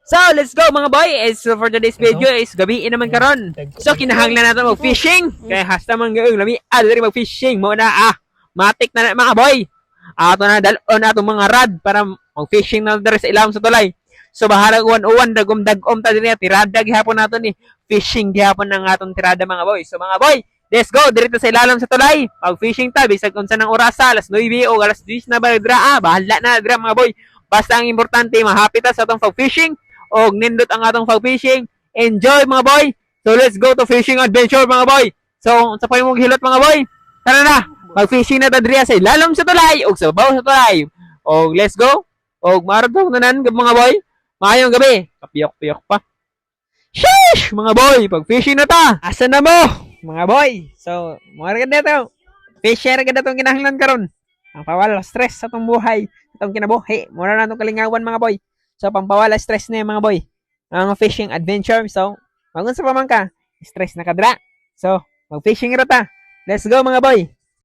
So, let's go mga boy. So, for today's video is gabiin naman karon. So, kinahanglan natin mag-fishing. Kaya hasta man gaong lami. Dali mag-fishing. Muna matik na mga boy. Ato na dalon ato mga rad para mag-fishing na diri sa ilawom sa tulay. So, bahala uwan-uwan dagom-dagom ta diri tirada gihapon nato ni. Fishing gihapon ng atong tirada mga boy. So, mga boy, let's go diri sa ilawom sa tulay. Mag-fishing ta bisag unsa nang orasa, alas 9 o alas 10 na ba dira. Bahala na dira mga boy. Basta ang importante mahapit ta sa atong pag-fishing. Og nindot ang atong pag-fishing. Enjoy mga boy. So let's go to fishing adventure mga boy. So sa pay mong hilot mga boy. Tara na. Mag-fishing na ta diri sa ilalim sa tulay og sa babaw sa tulay. Og let's go. Og maragong nanan mga boy. Maayong gabi. Kapiyok-piyok pa. Sheesh mga boy, pag-fishing na ta. Asa na mo mga boy? So mga ganda to. Fisher ganda tong kinahanglan karon. Ang pawala stress sa tong buhay, sa tong kinabuhi. Mura na tong kalingawan mga boy. So, pampawala stress na yung mga boy. Ang fishing adventure. So, magun sa pamangka, stress na kadra. So, mag-fishing rata. Let's go mga boy.